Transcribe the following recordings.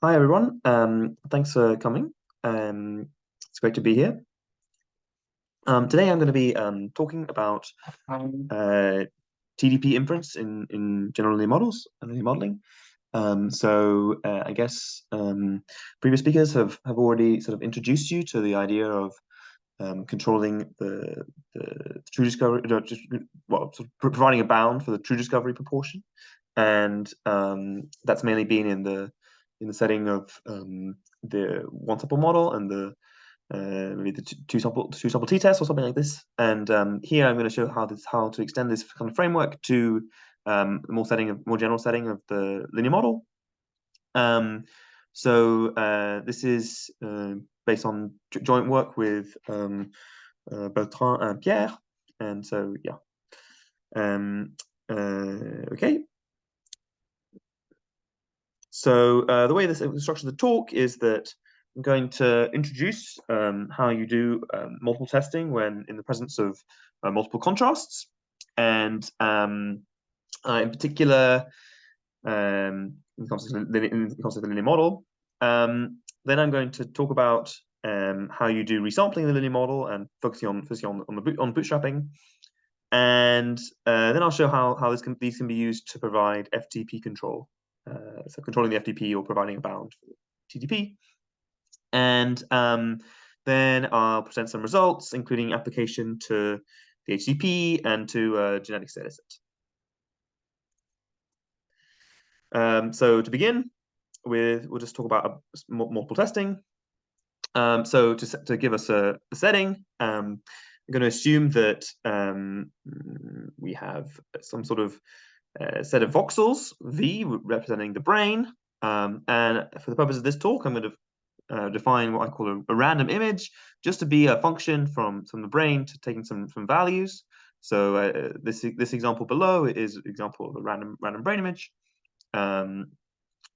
Hi, everyone. Thanks for coming. It's great to be here. Today, I'm going to be talking about TDP inference in general linear models and linear modeling. I guess previous speakers have already sort of introduced you to the idea of controlling the true discovery, well, sort of providing a bound for the true discovery proportion, and that's mainly been in the setting of the one sample model and the maybe the two sample t-test or something like this. And here I'm going to show how to extend this kind of framework to a more general setting of the linear model. This is based on joint work with Bertrand and Pierre, and so yeah. Okay. So the way this structure the talk is that I'm going to introduce how you do multiple testing when in the presence of multiple contrasts, and in particular, in the concept of the linear model. Then I'm going to talk about how you do resampling in the linear model and focusing on bootstrapping, and then I'll show how these can be used to provide FTP control. So controlling the FTP or providing a bound for TDP. And then I'll present some results, including application to the HTTP and to a genetic dataset. So to begin with, we'll just talk about multiple testing. So to give us a setting, I'm going to assume that we have some sort of set of voxels, V representing the brain. And for the purpose of this talk, I'm going to define what I call a random image, just to be a function from the brain to taking some values. So this example below is an example of a random brain image. And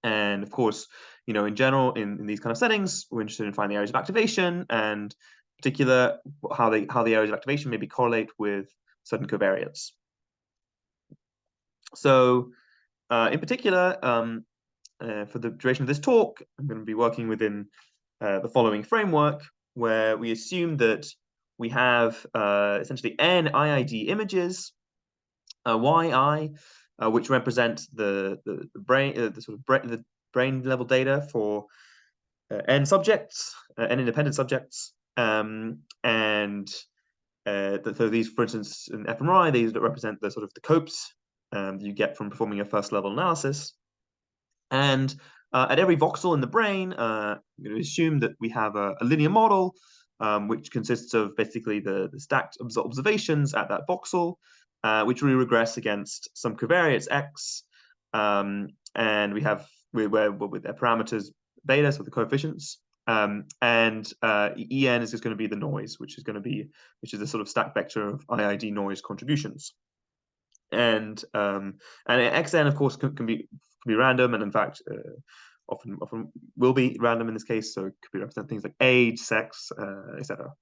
of course, in general, in these kind of settings, we're interested in finding the areas of activation, and in particular, how the areas of activation maybe correlate with certain covariates. So in particular, for the duration of this talk, I'm going to be working within the following framework, where we assume that we have essentially n IID images, yi, which represent the brain, the brain level data for n subjects, n independent subjects, so these, for instance, in fMRI, these represent the sort of the copes you get from performing a first level analysis. And at every voxel in the brain, I'm going to assume that we have a linear model, which consists of basically the stacked observations at that voxel, which we regress against some covariates x, and we have with their parameters beta, so the coefficients, and en is just going to be the noise, which is a sort of stack vector of IID noise contributions. And xn, of course, can be random, and in fact often will be random in this case, so it could be represent things like age, sex, etc.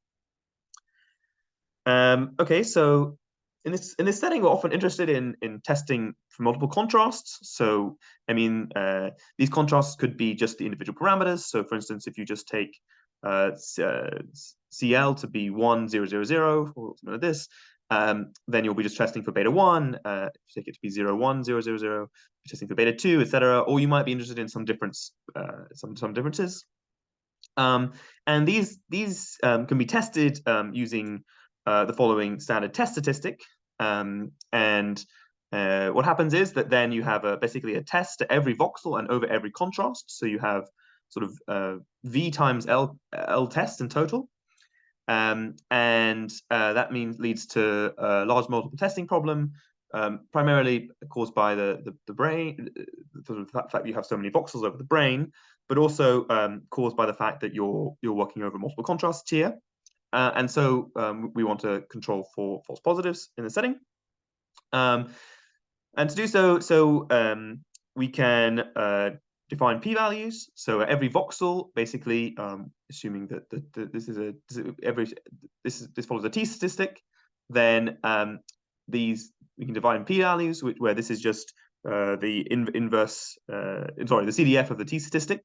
Okay, so in this setting, we're often interested in testing for multiple contrasts. So I mean, these contrasts could be just the individual parameters. So for instance, if you just take CL to be 1, 0, 0, 0, or something like this, then you'll be just testing for beta 1. If you take it to be 0, 1, 0, 0, 0, you're testing for beta 2, etc. Or you might be interested in some difference, some differences. And these can be tested using the following standard test statistic. What happens is that then you have basically a test at every voxel and over every contrast. So you have sort of V times L tests in total. That leads to a large multiple testing problem, primarily caused by the brain, the fact that you have so many voxels over the brain, but also caused by the fact that you're working over multiple contrasts here. And so we want to control for false positives in the setting. And to do so, we can define p-values. So every voxel, basically, assuming that this follows a t-statistic, then we can define p-values, where this is just the CDF of the t-statistic.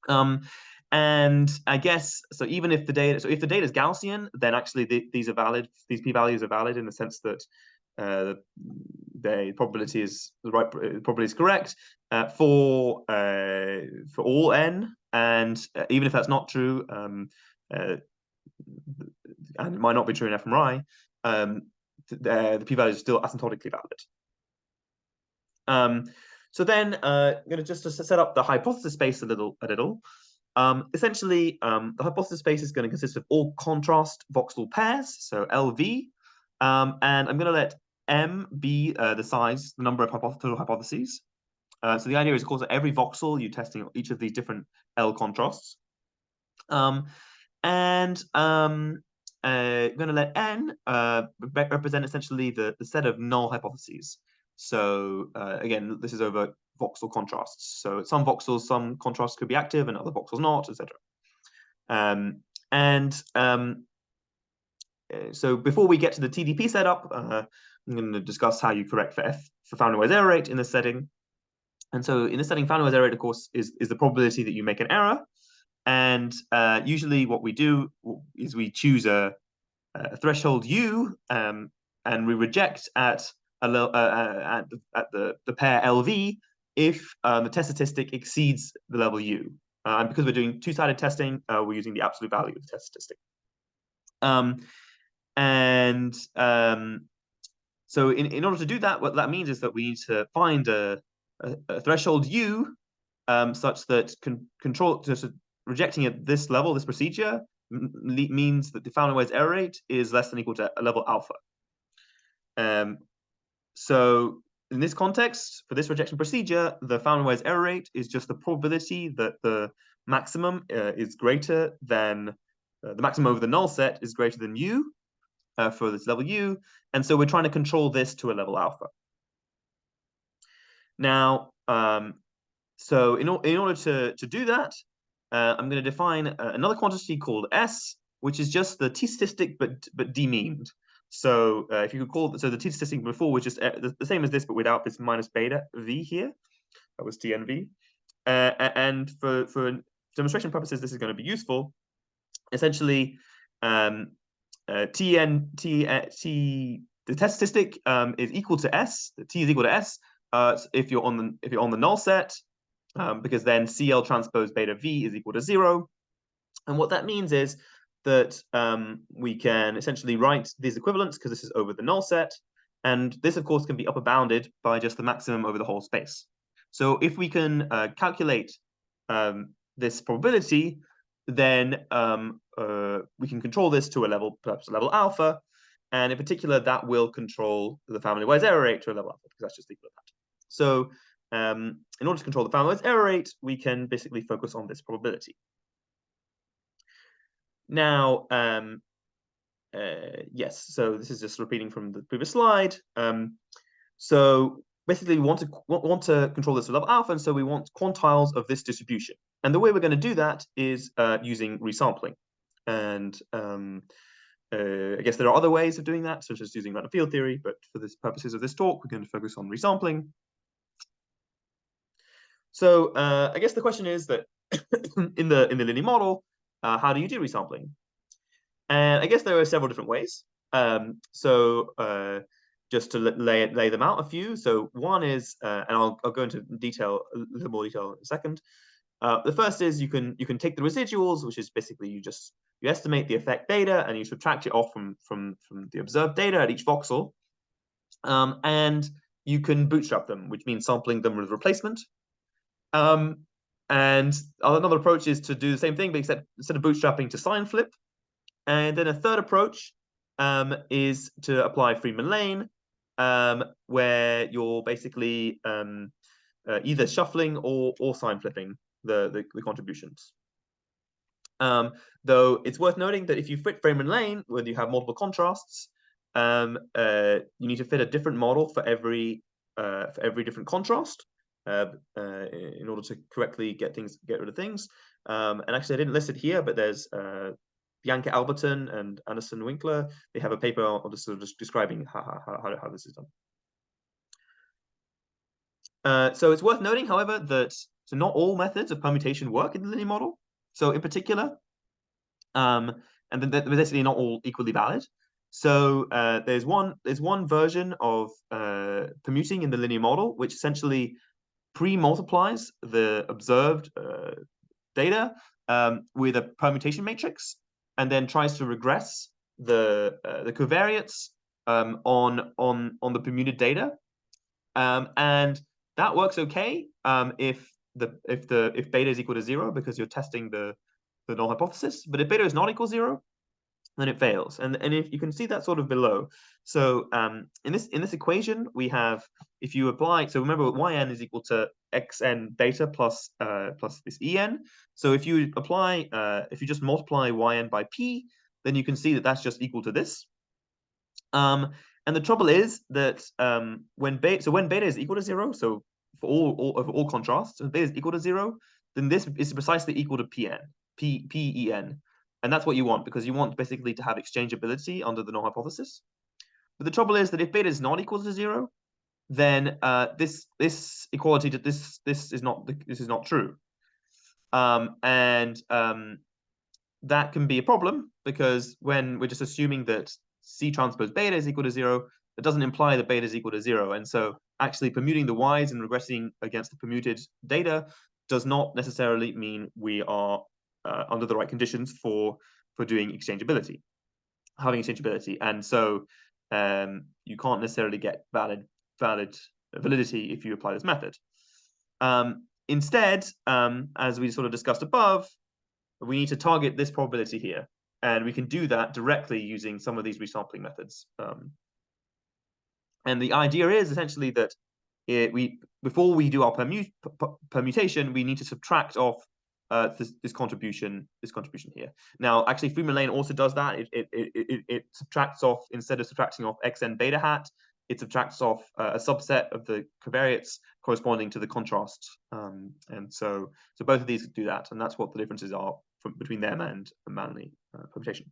And I guess so. Even if the data, if the data is Gaussian, then actually these are valid. These p-values are valid in the sense that the probability is the right probability is correct for all n, and even if that's not true, and it might not be true in fMRI, the p-value is still asymptotically valid. So then I'm going to just set up the hypothesis space a little. Essentially, the hypothesis space is going to consist of all contrast voxel pairs, so LV, and I'm going to let M be the size, the number of total hypotheses. So the idea is, of course, that every voxel you're testing each of these different L contrasts. And I'm going to let N represent essentially the set of null hypotheses. So again, this is over voxel contrasts. So at some voxels, some contrasts could be active and other voxels not, etc. So before we get to the TDP setup, I'm going to discuss how you correct for Fowler-Wise error rate in this setting. And so in this setting, Fowler-Wise error rate, of course, is the probability that you make an error. And usually what we do is we choose a threshold U, and we reject at the pair LV if the test statistic exceeds the level U. And because we're doing two-sided testing, we're using the absolute value of the test statistic. So in order to do that, what that means is that we need to find a threshold U such that rejecting at this level, this procedure, means that the Fowler-Wise error rate is less than or equal to a level alpha. So in this context, for this rejection procedure, the Fowler-Wise error rate is just the probability that the maximum is greater than the maximum over the null set is greater than U for this level U, and so we're trying to control this to a level alpha. Now, so in order to do that, I'm going to define another quantity called S, which is just the t-statistic but demeaned. So if you could call it, so the t-statistic before was just the same as this, but without this minus beta v here. That was TNV. And for demonstration purposes, this is going to be useful. Essentially, the test statistic is equal to S. The t is equal to S if you're on the null set. Because then CL transpose beta V is equal to 0. And what that means is that we can essentially write these equivalents, because this is over the null set. And this, of course, can be upper bounded by just the maximum over the whole space. So if we can calculate this probability, then we can control this to a level, perhaps a level alpha. And in particular, that will control the Fowler-Wise error rate to a level alpha, because that's just equal to that. So in order to control the Fowler-Wise error rate, we can basically focus on this probability. Now, yes, so this is just repeating from the previous slide. So basically, we want to control this to level alpha, and so we want quantiles of this distribution. And the way we're going to do that is using resampling. And I guess there are other ways of doing that, such as using random field theory. But for the purposes of this talk, we're going to focus on resampling. So I guess the question is that in the linear model, how do you do resampling? And I guess there are several different ways. Just to lay them out a few. So one is, and I'll go into detail, a little more detail in a second. The first is you can take the residuals, which is basically you estimate the effect data and you subtract it off from the observed data at each voxel, and you can bootstrap them, which means sampling them with replacement. And another approach is to do the same thing, but except instead of bootstrapping, to sign flip. And then a third approach is to apply Friedman-Lane, where you're basically either shuffling or sign flipping the contributions. Though it's worth noting that if you fit Friedman-Lane, where you have multiple contrasts, you need to fit a different model for every different contrast in order to correctly get rid of things. And actually, I didn't list it here, but there's Bianca Alberton and Anderson Winkler. They have a paper on just sort of just describing how this is done. So it's worth noting, however, that So not all methods of permutation work in the linear model. So in particular, and then they're basically not all equally valid. So there's one version of permuting in the linear model, which essentially pre-multiplies the observed data with a permutation matrix, and then tries to regress the covariates on the permuted data, and that works okay if beta is equal to 0, because you're testing the null hypothesis. But if beta is not equal to 0, then it fails. And if you can see that sort of below. So in this equation, we have, if you apply, so remember yn is equal to xn beta plus this en. So if you apply, if you just multiply yn by p, then you can see that that's just equal to this. And the trouble is that when beta is equal to 0, so for all contrasts, when beta is equal to 0, then this is precisely equal to pen. And that's what you want, because you want basically to have exchangeability under the null hypothesis. But the trouble is that if beta is not equal to 0, then this equality to this is not true. That can be a problem, because when we're just assuming that C transpose beta is equal to 0, that doesn't imply that beta is equal to 0. And so actually permuting the y's and regressing against the permuted data does not necessarily mean we are under the right conditions for doing exchangeability, having exchangeability. And so you can't necessarily get validity if you apply this method. Instead, as we sort of discussed above, we need to target this probability here. And we can do that directly using some of these resampling methods. And the idea is essentially that before we do our permutation, we need to subtract off this contribution here. Now, actually, Freeman-Lane also does that. It subtracts off, instead of subtracting off xn beta hat, it subtracts off a subset of the covariates corresponding to the contrast. And so both of these do that, and that's what the differences are between them and Manley permutation.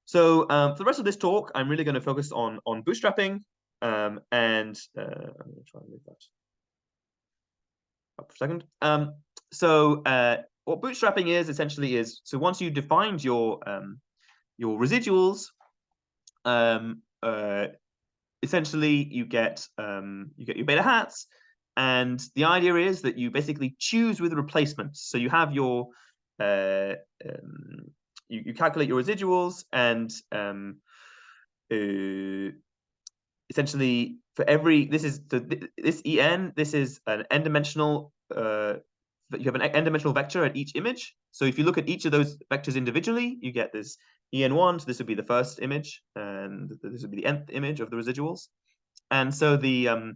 So for the rest of this talk, I'm really going to focus on bootstrapping, and I'm going to try and move that up for a second. What bootstrapping is essentially is, so once you defined your residuals, essentially you get your beta hats, and the idea is that you basically choose with replacements. So you have your you calculate your residuals, and essentially for every, this en, this is an n-dimensional, you have an n-dimensional vector at each image. So if you look at each of those vectors individually, you get this en1, so this would be the first image, and this would be the nth image of the residuals. And so the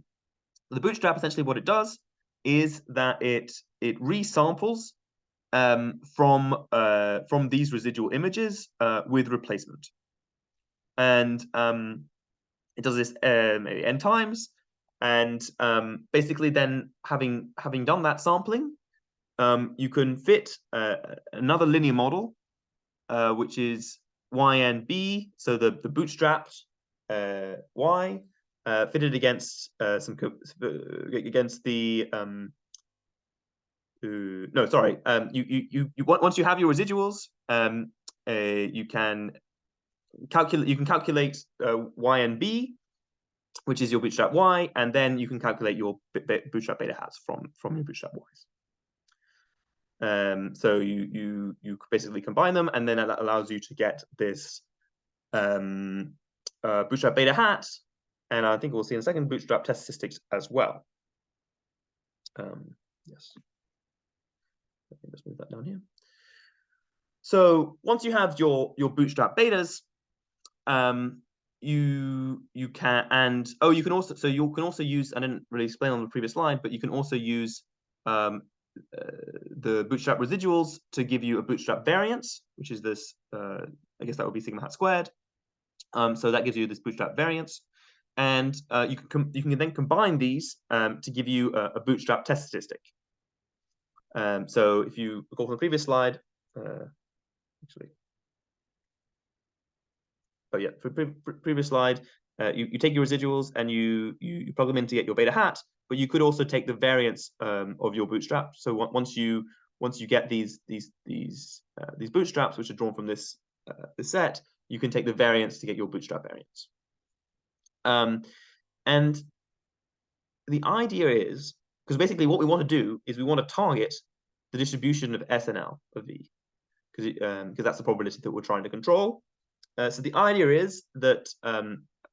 bootstrap, essentially what it does is that it resamples from these residual images with replacement. And it does this maybe n times, and basically then having done that sampling, you can fit another linear model, which is ynb, so the bootstrapped y, fitted against against the no, sorry. You once you have your residuals, you can calculate y and b, which is your bootstrap y, and then you can calculate your bootstrap beta hats from your bootstrap y's. So you basically combine them, and then that allows you to get this bootstrap beta hat, and I think we'll see in a second bootstrap test statistics as well. Yes. Let me just move that down here. So once you have your bootstrap betas, you can, and you can also use, I didn't really explain on the previous slide, but you can also use the bootstrap residuals to give you a bootstrap variance, which is this, I guess that would be sigma hat squared. So that gives you this bootstrap variance, and you can then combine these to give you a bootstrap test statistic. So if you recall from the previous slide, actually, oh yeah, for previous slide, you take your residuals and you plug them in to get your beta hat, but you could also take the variance of your bootstrap. So once you get these bootstraps, which are drawn from this set, you can take the variance to get your bootstrap variance. And the idea is, because basically what we want to do is we want to target the distribution of S and L of V, because that's the probability that we're trying to control. So the idea is that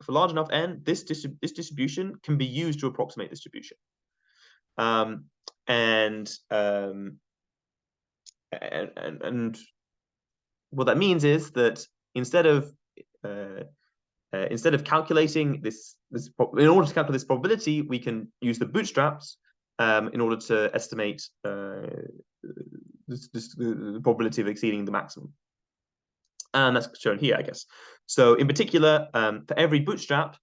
for large enough n, this distribution can be used to approximate distribution. And what that means is that instead of calculating this, in order to calculate this probability, we can use the bootstraps in order to estimate the probability of exceeding the maximum. And that's shown here, I guess. So in particular, for every bootstrap,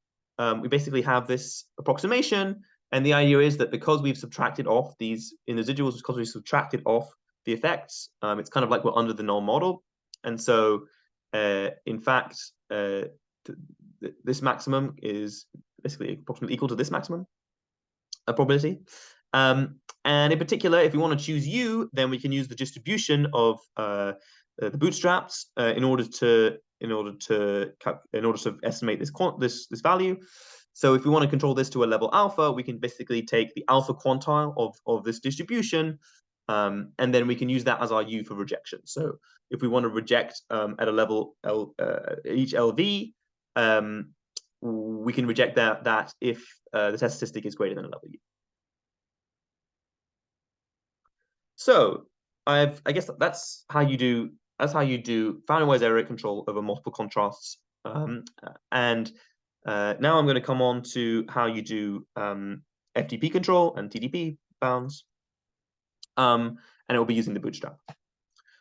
we basically have this approximation. And the idea is that because we've subtracted off these individuals, because we've subtracted off the effects, it's kind of like we're under the null model. And so, in fact, this maximum is basically approximately equal to this maximum probability. And in particular, if we want to choose U, then we can use the distribution of the bootstraps in order to estimate this value. So if we want to control this to a level alpha, we can basically take the alpha quantile of this distribution, and then we can use that as our U for rejection. So if we want to reject at a level each LV, we can reject that if the test statistic is greater than a level U. So I guess that's how you do Fowler-Wise error rate control over multiple contrasts. And now I'm going to come on to how you do FTP control and TDP bounds. And it will be using the bootstrap.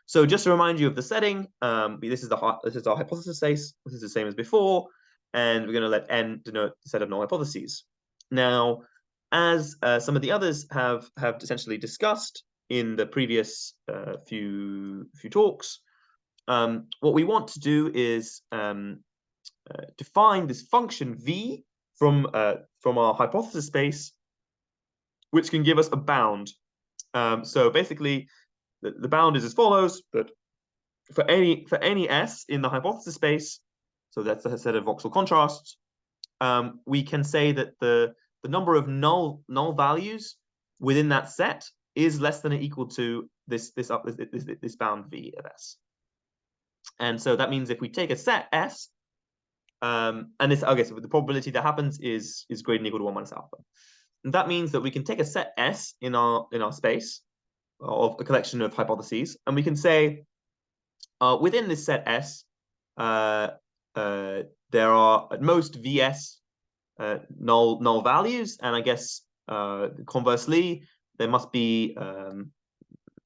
So just to remind you of the setting, this is our hypothesis space. This is the same as before, and we're going to let n denote the set of null hypotheses. Now, as some of the others have essentially discussed in the previous few talks, what we want to do is define this function v from our hypothesis space, which can give us a bound. So basically, the bound is as follows: that for any s in the hypothesis space, so that's a set of voxel contrasts, we can say that the number of null values within that set is less than or equal to this bound v of s. And so that means if we take a set s, and this, okay, so the probability that happens is greater than or equal to 1 minus alpha. And that means that we can take a set S in our space of a collection of hypotheses, and we can say within this set S, there are at most VS null values, and I guess conversely, there must be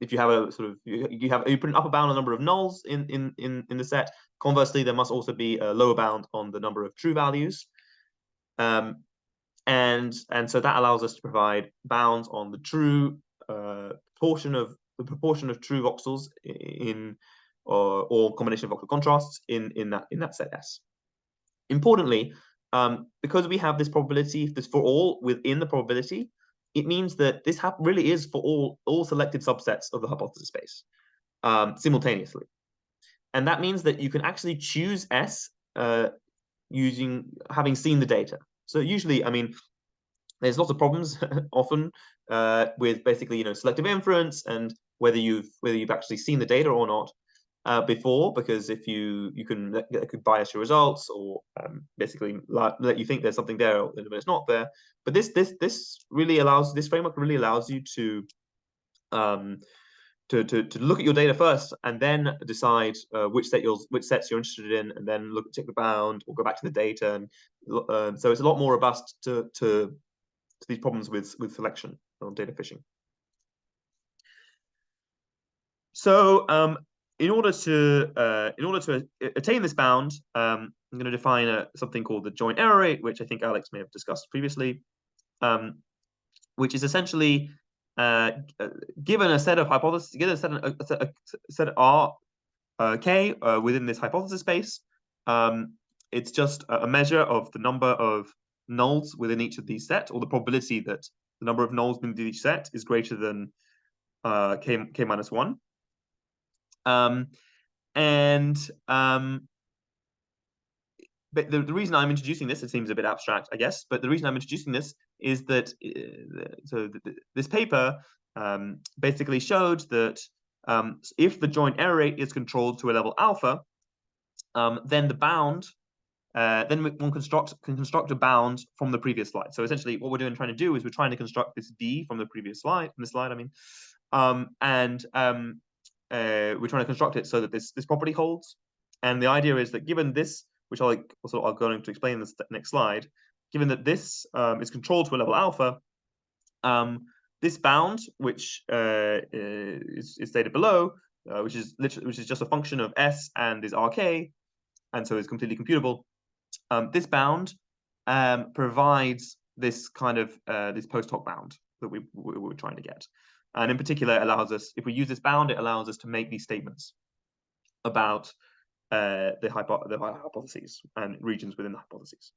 if you have a sort of you put an upper bound on the number of nulls in the set. Conversely, there must also be a lower bound on the number of true values, and so that allows us to provide bounds on the true proportion of true voxels in or combination of voxel contrasts in that set S. Importantly, because we have this probability, this for all within the probability, it means that this really is for all selected subsets of the hypothesis space simultaneously. And that means that you can actually choose S having seen the data. So usually, I mean, there's lots of problems often with basically, selective inference and whether you've actually seen the data or not before, because if it could bias your results or basically let you think there's something there when it's not there. But this framework really allows you to look at your data first and then decide which sets you're interested in, and then check the bound or go back to the data. And so it's a lot more robust to these problems with selection or data fishing. So in order to attain this bound, I'm going to define something called the joint error rate, which I think Alex may have discussed previously, which is essentially given a set of hypotheses, given a set R K within this hypothesis space, it's just a measure of the number of nulls within each of these sets, or the probability that the number of nulls in each set is greater than k minus 1. But the reason I'm introducing this, it seems a bit abstract, I guess, but the reason I'm introducing this is that this paper basically showed that if the joint error rate is controlled to a level alpha, then the bound, then one can construct a bound from the previous slide. So essentially, what we're trying to do is we're trying to construct this D from the previous slide, I mean, we're trying to construct it so that this property holds. And the idea is that given this, which I'll go into explain in this next slide, given that this is controlled to a level alpha, this bound, which is stated below, which is just a function of S and is RK, and so is completely computable. This bound provides this kind of this post hoc bound that we were trying to get. And in particular, it allows us, if we use this bound, it allows us to make these statements about the hypotheses and regions within the hypotheses.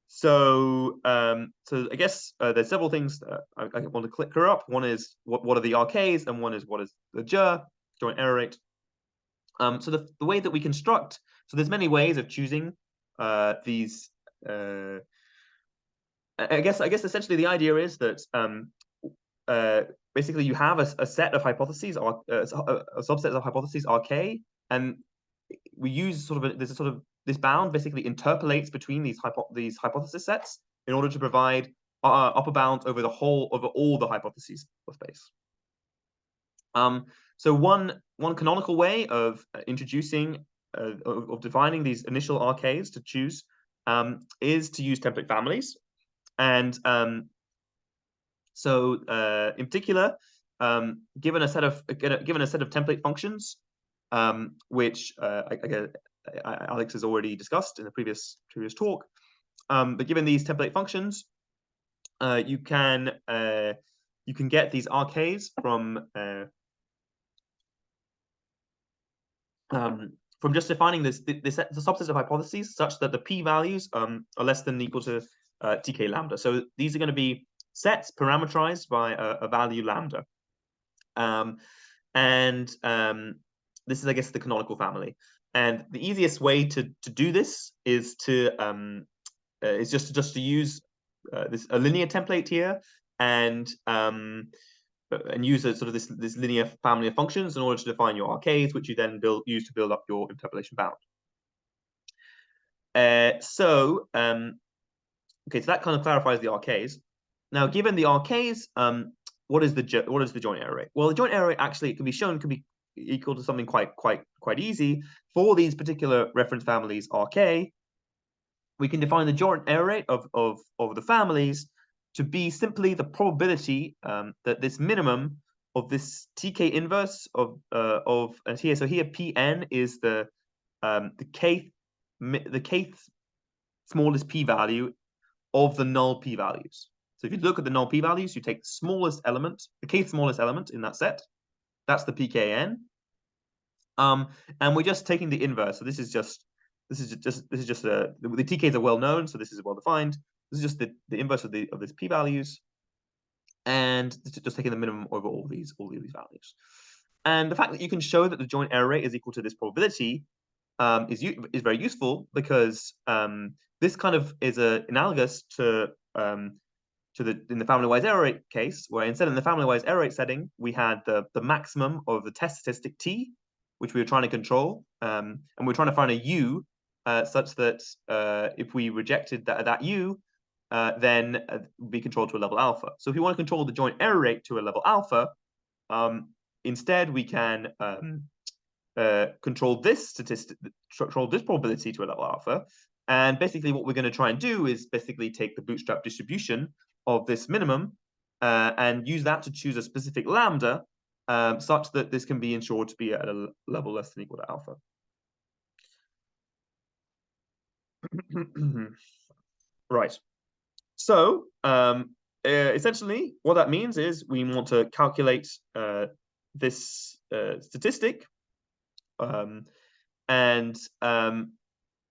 So, so I guess there's several things I want to clear up. One is what are the RKs, and one is what is the joint error rate. So the way that we construct, so there's many ways of choosing these. I guess essentially the idea is that basically you have a set of hypotheses, or a subset of hypotheses RK, and we use this bound basically interpolates between these hypothesis sets in order to provide upper bounds over all the hypotheses of space. So one canonical way of introducing of defining these initial RKs to choose is to use template families, and so in particular, given a set of template functions, which Alex has already discussed in the previous talk, but given these template functions, you can get these RKs from just defining the subset of hypotheses such that the p-values are less than or equal to tk lambda. So these are going to be sets parameterized by a value lambda, this is, I guess, the canonical family. And the easiest way to do this is just to use a linear template here, and use this linear family of functions in order to define your RKs, which you then use to build up your interpolation bound. Okay, so that kind of clarifies the RKs. Now, given the RKs, what is the joint error rate? Well, the joint error rate actually could be equal to something quite easy. For these particular reference families RK, we can define the joint error rate of the families to be simply the probability that this minimum of this TK inverse of here. So here Pn is the kth smallest p-value of the null p-values. So if you look at the null p-values, you take the smallest element, the kth smallest element in that set. That's the pKn. And we're just taking the inverse. So this is just the TKs are well known, so this is well defined. This is just the inverse of this p-values, and just taking the minimum over all these values. And the fact that you can show that the joint error rate is equal to this probability is very useful, because this kind of is analogous to in the family-wise error rate case, where instead in the family-wise error rate setting, we had the maximum of the test statistic t, which we were trying to control, and we're trying to find a u such that if we rejected that u, then be controlled to a level alpha. So if you want to control the joint error rate to a level alpha, instead we can control this probability to a level alpha. And basically what we're going to try and do is basically take the bootstrap distribution of this minimum and use that to choose a specific lambda such that this can be ensured to be at a level less than or equal to alpha. Right. So essentially what that means is we want to calculate this statistic, and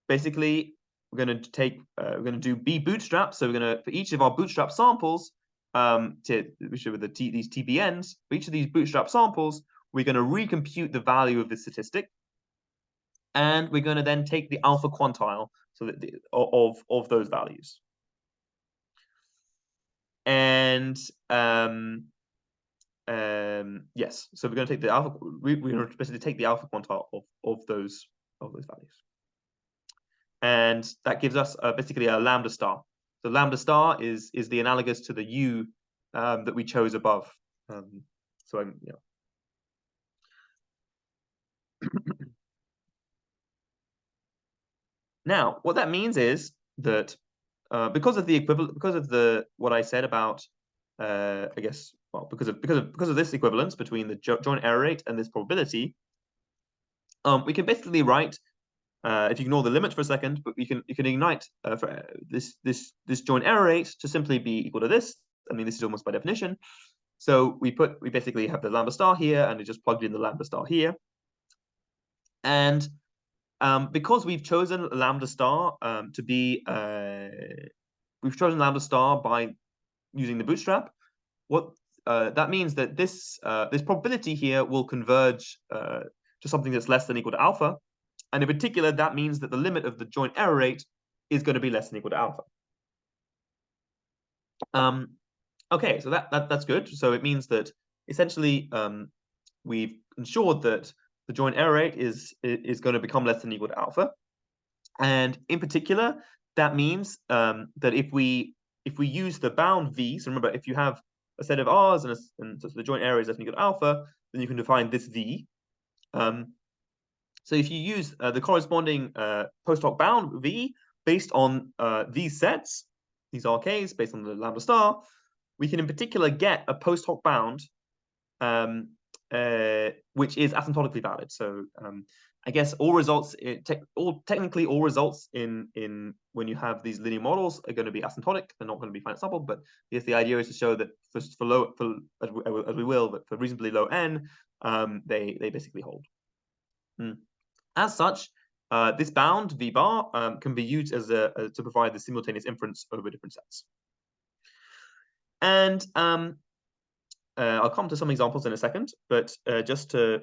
basically we're going to do B bootstrap. So we're going to, for each of our bootstrap samples, which are these TBNs, for each of these bootstrap samples, we're going to recompute the value of the statistic, and we're going to then take the alpha quantile so that of those values. And yes, so we're going to take the alpha. We're going to basically take the alpha quantile of those values, and that gives us basically a lambda star. So lambda star is the analogous to the U that we chose above. So I'm Now, what that means is that because of what I said about, I guess, well, because of this equivalence between the joint error rate and this probability, we can basically write, if you ignore the limit for a second, but you can ignite for this joint error rate to simply be equal to this. I mean, this is almost by definition. So we basically have the lambda star here, and we just plugged in the lambda star here, and because we've chosen lambda star to be, we've chosen lambda star by using the bootstrap. What that means that this probability here will converge to something that's less than or equal to alpha, and in particular, that means that the limit of the joint error rate is going to be less than or equal to alpha. Okay, so that's good. So it means that essentially we've ensured that the joint error rate is going to become less than or equal to alpha, and in particular, that means that if we use the bound v, so remember, if you have a set of r's and so the joint error is less than or equal to alpha, then you can define this v. So if you use the corresponding post hoc bound v based on these sets, these RKs based on the lambda star, we can in particular get a post hoc bound which is asymptotically valid. So I guess technically all results in when you have these linear models are going to be asymptotic. They're not going to be finite sampled, but yes, the idea is to show that as we will, but for reasonably low n, they basically hold. As such, this bound v bar can be used as to provide the simultaneous inference over different sets. And I'll come to some examples in a second, but just to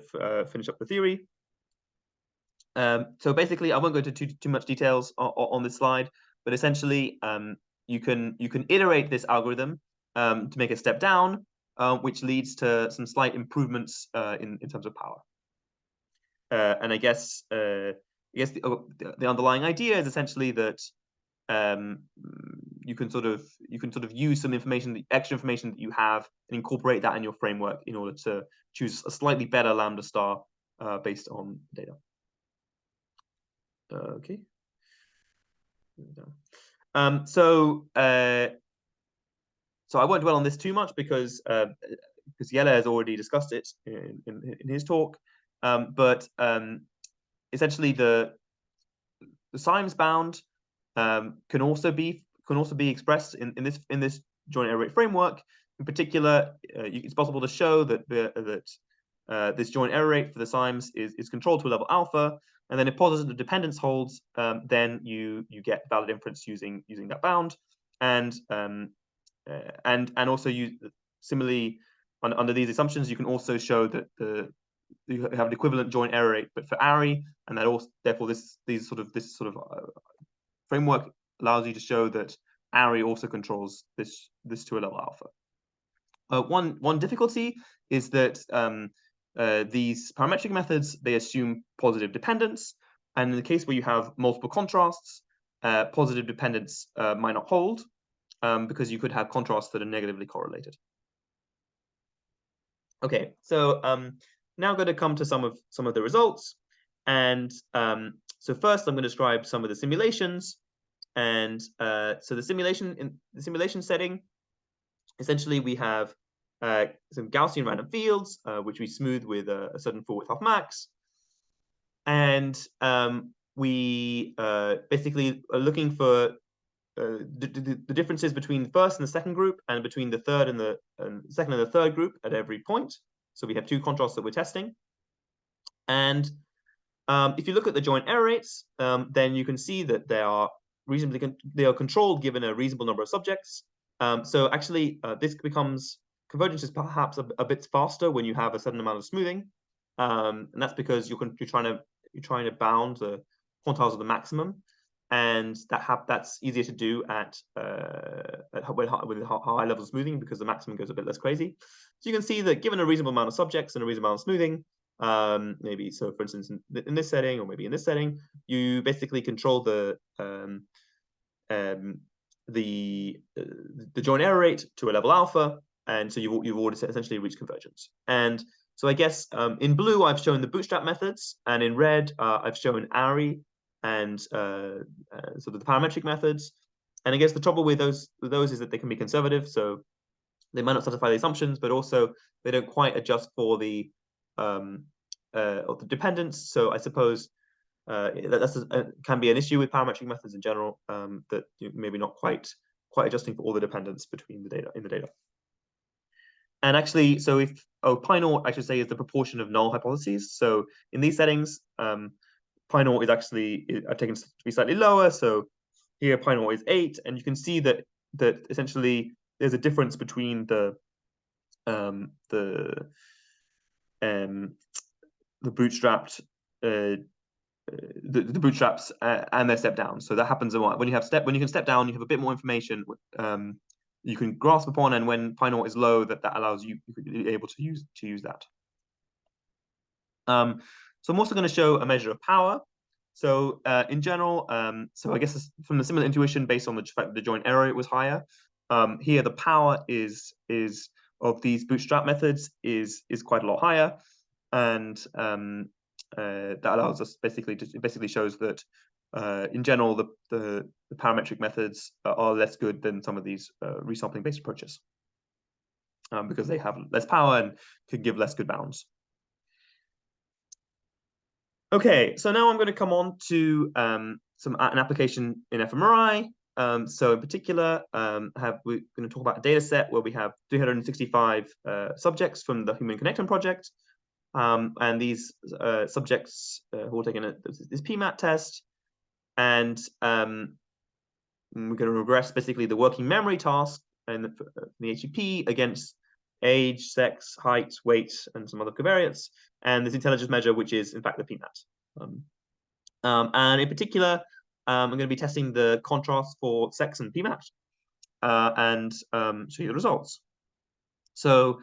finish up the theory. So basically, I won't go into too much details on this slide, but essentially, you can iterate this algorithm to make a step down, which leads to some slight improvements in terms of power. And I guess the underlying idea is essentially that you can sort of use some information, extra information that you have, and incorporate that in your framework in order to choose a slightly better lambda star based on data. Okay. So I won't dwell on this too much because Jelle has already discussed it in his talk. But essentially, the Symes bound can also be expressed in this joint error rate framework. In particular, it's possible to show that this joint error rate for the Symes is controlled to a level alpha, and then if positive dependence holds, then you get valid inference using that bound, and also similarly under these assumptions, you can also show that you have an equivalent joint error rate, but for ARI, and that also therefore this sort of framework allows you to show that ARI also controls this to a level alpha. One difficulty is that these parametric methods, they assume positive dependence, and in the case where you have multiple contrasts, positive dependence might not hold because you could have contrasts that are negatively correlated. Okay, so now I'm going to come to some of the results, and so first I'm going to describe some of the simulations, and so the simulation setting, essentially we have some Gaussian random fields which we smooth with a certain full width half max, and we basically are looking for the differences between the first and the second group, and between the third and the second and the third group at every point. So we have two contrasts that we're testing. And if you look at the joint error rates, then you can see that they are they are controlled given a reasonable number of subjects. So actually, this becomes convergence is perhaps a bit faster when you have a certain amount of smoothing, and that's because you're trying to bound the quantiles of the maximum, and that's easier to do with high levels of smoothing because the maximum goes a bit less crazy. So you can see that given a reasonable amount of subjects and a reasonable amount of smoothing, maybe so for instance in this setting or maybe in this setting, you basically control the joint error rate to a level alpha, and so you've already essentially reached convergence. And so I guess in blue I've shown the bootstrap methods, and in red I've shown ARI and sort of the parametric methods. And I guess the trouble with those is that they can be conservative, so they might not satisfy the assumptions, but also they don't quite adjust for the dependence. So I suppose that can be an issue with parametric methods in general, that maybe not quite adjusting for all the dependence between the data in the data. And actually, so if pi naught, I should say, is the proportion of null hypotheses. So in these settings, pi naught is actually taken to be slightly lower. So here pi naught is 8, and you can see that essentially there's a difference between the bootstrapped the bootstraps and their step down. So that happens a lot when you can step down, you have a bit more information you can grasp upon, and when pi naught is low, that allows you to be able to use that. So I'm also going to show a measure of power. So in general, so I guess from the similar intuition based on the fact that the joint error rate was higher, here the power is of these bootstrap methods is quite a lot higher, and that allows us basically shows that in general the parametric methods are less good than some of these resampling based approaches, because they have less power and could give less good bounds. Okay, so now I'm going to come on to an application in fMRI. So in particular, we're going to talk about a data set where we have 365 subjects from the Human Connectome project. And these subjects who are taking this PMAT test, and we're going to regress basically the working memory task and the HTTP against age, sex, height, weight, and some other covariates, and this intelligence measure, which is in fact the PMAT. And in particular, I'm going to be testing the contrast for sex and PMAT, and show you the results. So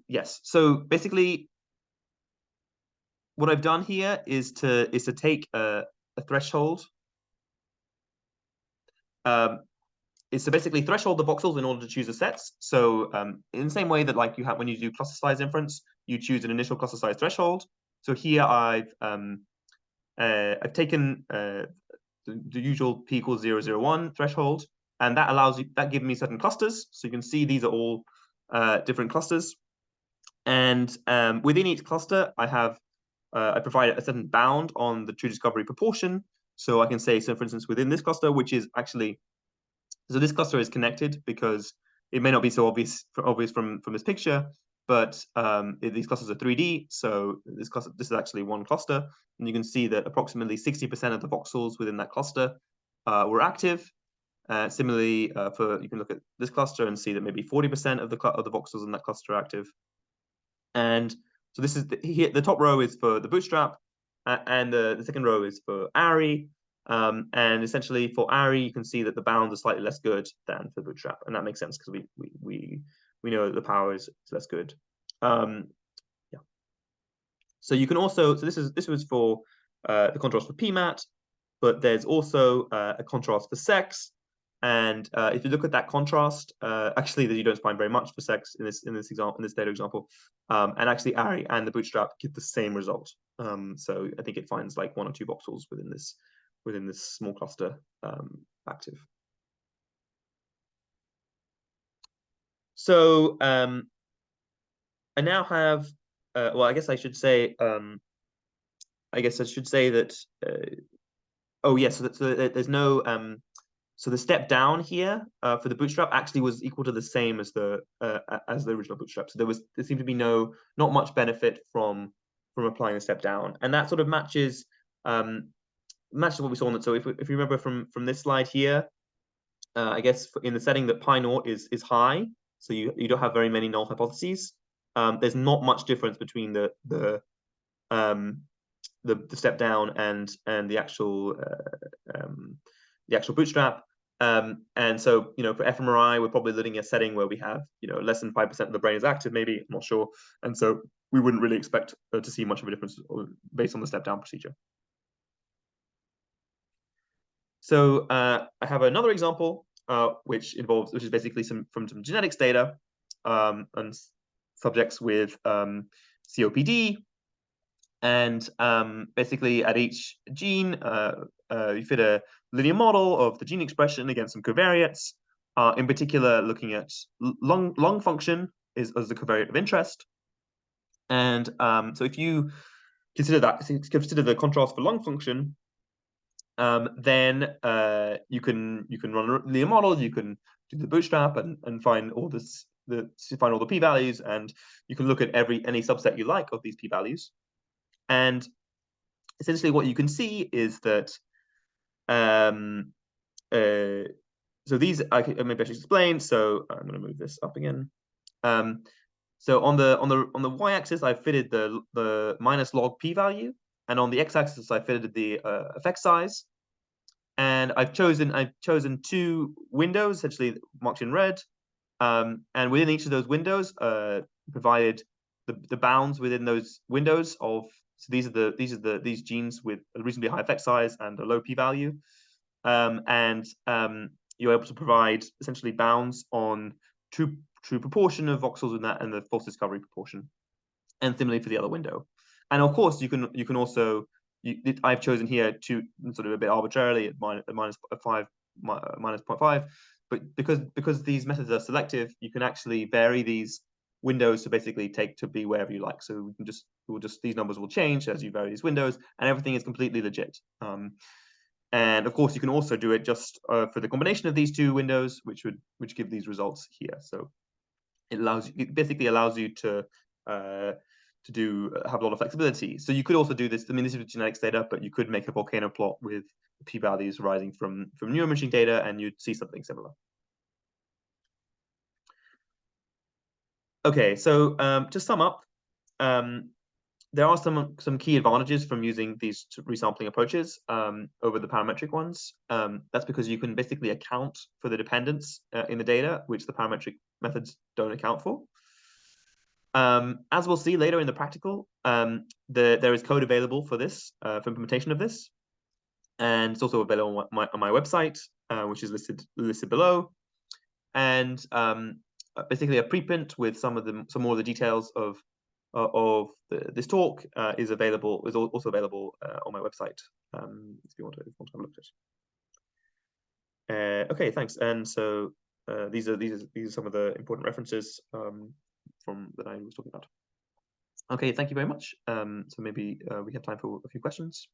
yes, so basically what I've done here is to take a threshold, is to basically threshold the voxels in order to choose the sets. So in the same way that like you have when you do cluster size inference, you choose an initial cluster size threshold. So here I've taken the usual p equals 001 threshold, and that gives me certain clusters. So you can see these are all different clusters, and within each cluster I provide a certain bound on the true discovery proportion. So I can say, so for instance, within this cluster, which is actually, so this cluster is connected because it may not be so obvious from this picture, but these clusters are 3D. So this is actually one cluster, and you can see that approximately 60% of the voxels within that cluster were active. Similarly, you can look at this cluster and see that maybe 40% of the voxels in that cluster are active. And so this is the top row is for the bootstrap, and the second row is for ARI. And essentially for ARI, you can see that the bounds are slightly less good than for bootstrap, and that makes sense because we know that the power is less good. Yeah. So you can also, so this was for the contrast for PMAT, but there's also a contrast for sex. And if you look at that contrast, actually that you don't find very much for sex in this data example, and actually ARI and the bootstrap get the same result. So I think it finds like 1 or 2 voxels within this small cluster active. So I now have, well, I guess I should say that. Oh yes, so there's no. So the step down here for the bootstrap actually was equal to the same as the original bootstrap. So there seemed to be not much benefit from applying the step down, and that sort of matches matches what we saw on it. So if you remember from this slide here, I guess in the setting that pi naught is high, so you don't have very many null hypotheses. There's not much difference between the step down and the actual bootstrap. And so, for fMRI, we're probably looking at a setting where we have, less than 5% of the brain is active, maybe, I'm not sure. And so we wouldn't really expect to see much of a difference based on the step down procedure. So I have another example, which is basically from some genetics data and subjects with COPD. And basically at each gene, you fit a linear model of the gene expression against some covariates. In particular, looking at lung function as the covariate of interest. And so if you consider the contrast for lung function, then you can run a linear model, you can do the bootstrap and find all the p-values, and you can look at any subset you like of these p-values. And essentially what you can see is that so these maybe I should explain. So I'm going to move this up again. So on the y-axis, I fitted the minus log p-value, and on the x-axis, I fitted the effect size. And I've chosen two windows, essentially marked in red, and within each of those windows, provided the bounds within those windows of. So these genes with a reasonably high effect size and a low p-value, and you're able to provide essentially bounds on true proportion of voxels in that and the false discovery proportion, and similarly for the other window. And of course, you can also I've chosen here to sort of a bit arbitrarily at minus 0.5, but because these methods are selective, you can actually vary these windows to basically to be wherever you like. So these numbers will change as you vary these windows, and everything is completely legit. And of course, you can also do it just for the combination of these two windows, which give these results here. So it basically allows you to have a lot of flexibility. So you could also do this. I mean, this is genetics data, but you could make a volcano plot with p-values arising from neuroimaging data, and you'd see something similar. Okay, so to sum up, there are some key advantages from using these resampling approaches over the parametric ones. That's because you can basically account for the dependence in the data, which the parametric methods don't account for. As we'll see later in the practical, there is code available for this, for implementation of this, and it's also available on my website, which is listed below. And basically, a preprint with some more of the details of this talk is also available on my website if you want to have a look at it. Okay, thanks. And so these are some of the important references that I was talking about. Okay, thank you very much. So maybe we have time for a few questions.